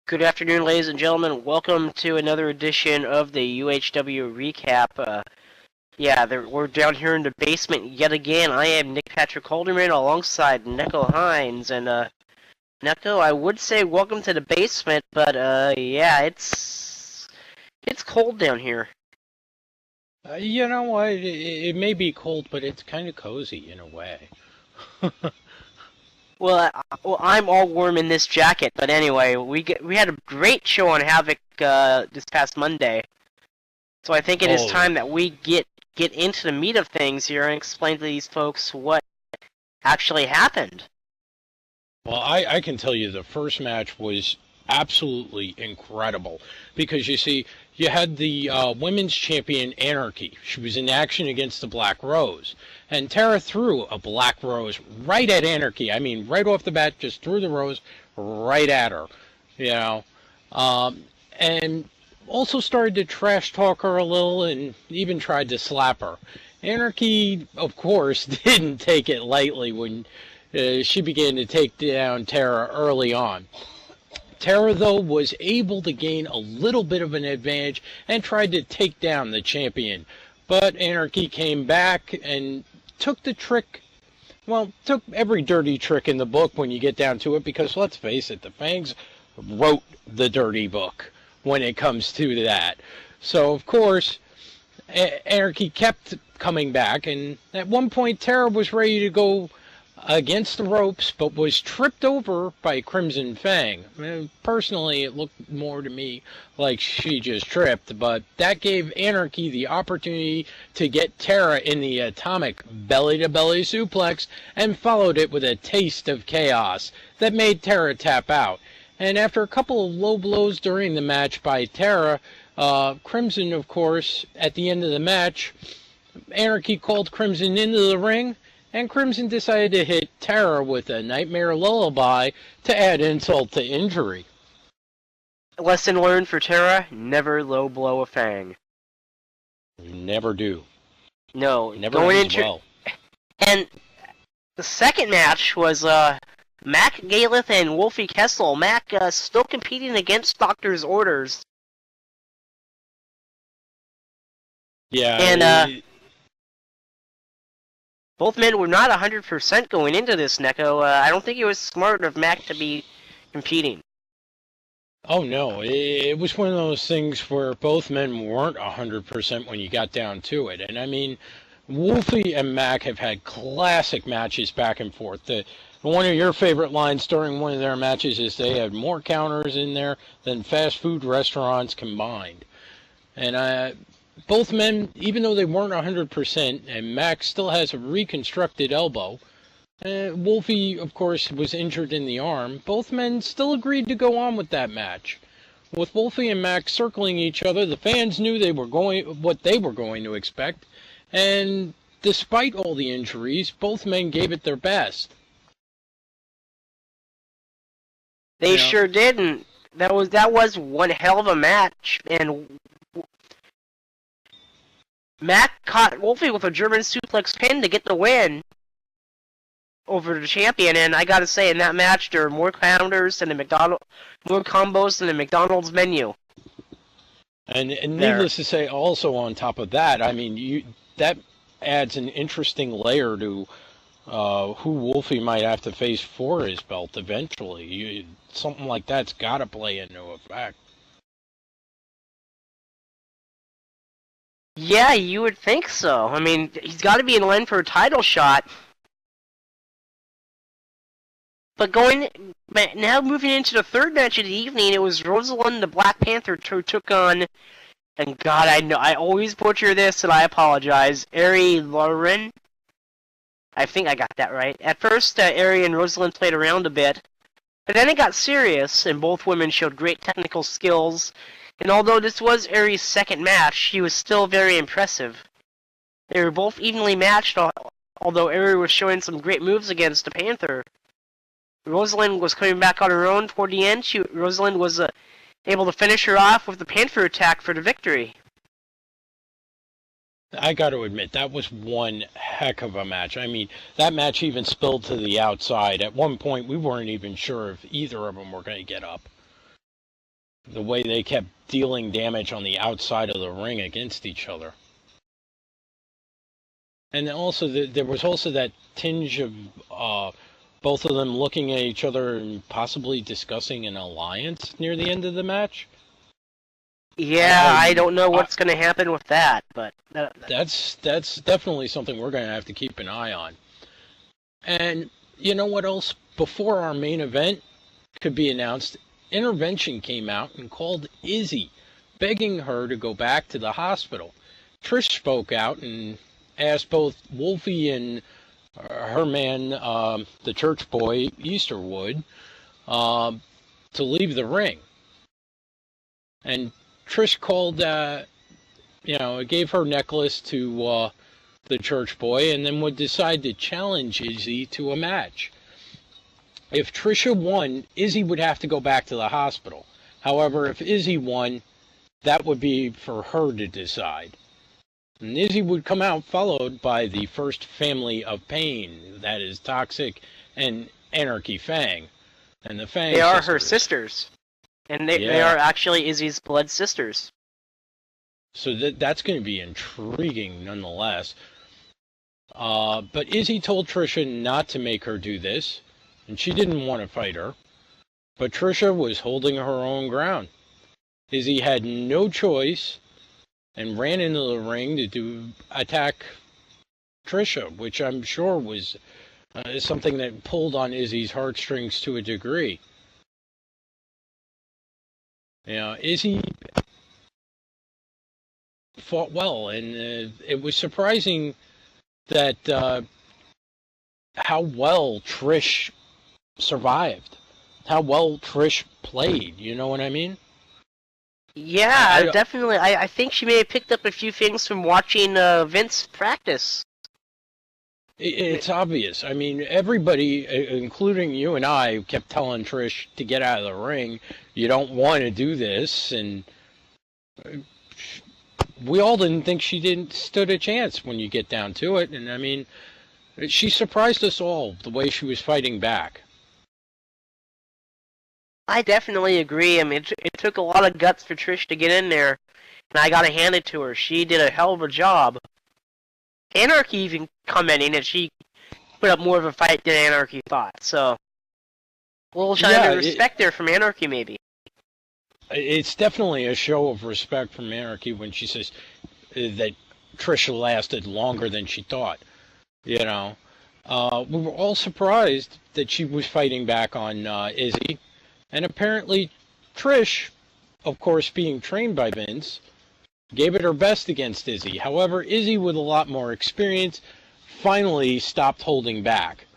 Good afternoon, ladies and gentlemen. Welcome to another edition of the UHW Recap. We're down here in the basement yet again. I am Nick Patrick Holderman alongside Neko Hines. And, Neko, I would say welcome to the basement, but, it's cold down here. You know what? It may be cold, but it's kind of cozy in a way. I'm all warm in this jacket, but anyway, we had a great show on Havoc this past Monday, so I think it is time that we get into the meat of things here and explain to these folks what actually happened. Well, I can tell you the first match was absolutely incredible because you see, you had the women's champion Anarchy. She was in action against the Black Rose, and Tara threw a Black Rose right at Anarchy. I mean, right off the bat, just threw the rose right at her, you know, and also started to trash talk her a little and even tried to slap her. Anarchy, of course, didn't take it lightly when she began to take down Tara early on. Tara, though, was able to gain a little bit of an advantage and tried to take down the champion. But Anarchy came back and took took every dirty trick in the book when you get down to it, because let's face it, the Fangs wrote the dirty book when it comes to that. So, of course, Anarchy kept coming back, and at one point Tara was ready to go against the ropes, but was tripped over by Crimson Fang. Personally, it looked more to me like she just tripped, but that gave Anarchy the opportunity to get Tara in the atomic belly-to-belly suplex, and followed it with a taste of chaos that made Tara tap out. And after a couple of low blows during the match by Tara, Crimson, of course, at the end of the match, Anarchy called Crimson into the ring, and Crimson decided to hit Tara with a Nightmare Lullaby to add insult to injury. Lesson learned for Tara: never low blow a Fang. Never do. No, never ends well. And the second match was Mac Galith and Wolfie Kessel. Mac still competing against Doctor's orders. Yeah. And both men were not 100% going into this, Neko. I don't think it was smart of Mac to be competing. Oh, no. It was one of those things where both men weren't 100% when you got down to it. And, I mean, Wolfie and Mac have had classic matches back and forth. One of your favorite lines during one of their matches is they had more counters in there than fast food restaurants combined. And both men, even though they weren't 100%, and Max still has a reconstructed elbow, Wolfie, of course, was injured in the arm, both men still agreed to go on with that match. With Wolfie and Max circling each other, the fans knew what they were going to expect, and despite all the injuries, both men gave it their best. They sure didn't. That was one hell of a match, and Mac caught Wolfie with a German suplex pin to get the win over the champion, and I gotta say, in that match, there were more counters than more combos than the McDonald's menu. And needless to say, also on top of that, I mean, that adds an interesting layer to who Wolfie might have to face for his belt eventually. Something like that's got to play into effect. Yeah, you would think so. I mean, he's got to be in line for a title shot. But now moving into the third match of the evening, it was Rosalind the Black Panther who took on, and God, I always butcher this, and I apologize, Ari Lauren. I think I got that right. At first, Ari and Rosalind played around a bit, but then it got serious, and both women showed great technical skills. And although this was Ari's second match, she was still very impressive. They were both evenly matched, although Ari was showing some great moves against the Panther. Rosalind was coming back on her own toward the end. Rosalind was able to finish her off with the Panther attack for the victory. I got to admit, that was one heck of a match. I mean, that match even spilled to the outside. At one point, we weren't even sure if either of them were going to get up. The way they kept dealing damage on the outside of the ring against each other. And also, there was also that tinge of both of them looking at each other and possibly discussing an alliance near the end of the match. Yeah, I don't know what's going to happen with that, but... That's definitely something we're going to have to keep an eye on. And you know what else? Before our main event could be announced, Intervention came out and called Izzy, begging her to go back to the hospital. Trish spoke out and asked both Wolfie and her man, the church boy, Easterwood, to leave the ring. And Trish called, gave her necklace to the church boy, and then would decide to challenge Izzy to a match. If Trisha won, Izzy would have to go back to the hospital. However, if Izzy won, that would be for her to decide. And Izzy would come out followed by the first family of pain, that is Toxic and Anarchy Fang. And the Fang They are her sisters. And they are actually Izzy's blood sisters. So that's going to be intriguing nonetheless. But Izzy told Trisha not to make her do this, and she didn't want to fight her. But Trisha was holding her own ground. Izzy had no choice and ran into the ring to attack Trisha, which I'm sure was something that pulled on Izzy's heartstrings to a degree. Izzy fought well, and it was surprising that how well Trish survived, how well Trish played, you know what I mean? Yeah, definitely. I think she may have picked up a few things from watching Vince practice. It's obvious. I mean, everybody, including you and I, kept telling Trish to get out of the ring. You don't want to do this, and we all didn't think she stood a chance when you get down to it. And I mean, she surprised us all the way she was fighting back. I definitely agree. I mean, it took a lot of guts for Trish to get in there, and I gotta hand it to her. She did a hell of a job. Anarchy even commenting that she put up more of a fight than Anarchy thought. So, a little shine of respect there from Anarchy, maybe. It's definitely a show of respect from Anarchy when she says that Trisha lasted longer than she thought. We were all surprised that she was fighting back on Izzy. And apparently, Trish, of course being trained by Vince, gave it her best against Izzy. However, Izzy, with a lot more experience, finally stopped holding back.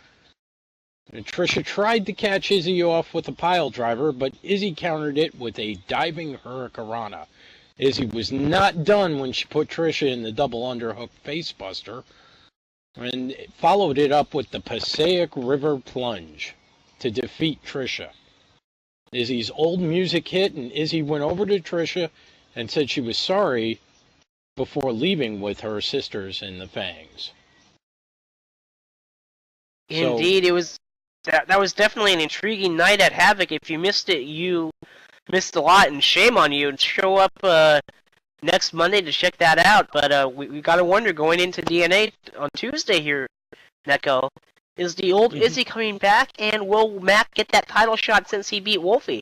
And Trisha tried to catch Izzy off with a pile driver, but Izzy countered it with a diving hurricanrana. Izzy was not done when she put Trisha in the double underhook facebuster, and followed it up with the Passaic River Plunge to defeat Trisha. Izzy's old music hit, and Izzy went over to Trisha and said she was sorry before leaving with her sisters in the Fangs. Indeed, it was. That was definitely an intriguing night at Havoc. If you missed it, you missed a lot, and shame on you. And show up next Monday to check that out. But we got to wonder, going into DNA on Tuesday here, Neko, is the old Izzy coming back, and will Mac get that title shot since he beat Wolfie?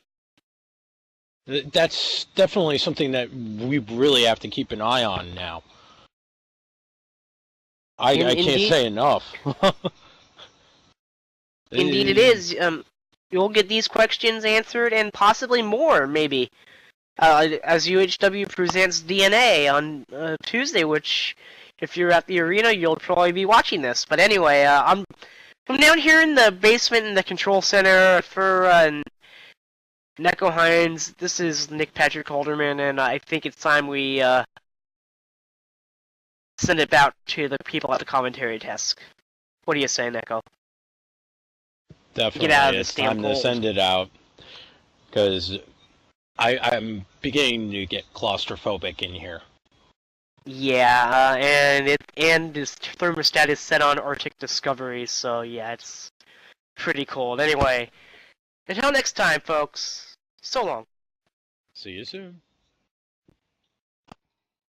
That's definitely something that we really have to keep an eye on now. I can't say enough. Indeed it is. You'll get these questions answered, and possibly more, maybe, as UHW presents DNA on Tuesday, which, if you're at the arena, you'll probably be watching this. But anyway, I'm down here in the basement in the control center for Neko Hines. This is Nick Patrick Halderman, and I think it's time we send it out to the people at the commentary desk. What do you say, Neko? Definitely, it's time to send it out, because I'm beginning to get claustrophobic in here. Yeah, and this thermostat is set on Arctic Discovery, so yeah, it's pretty cold. Anyway, until next time, folks, so long. See you soon.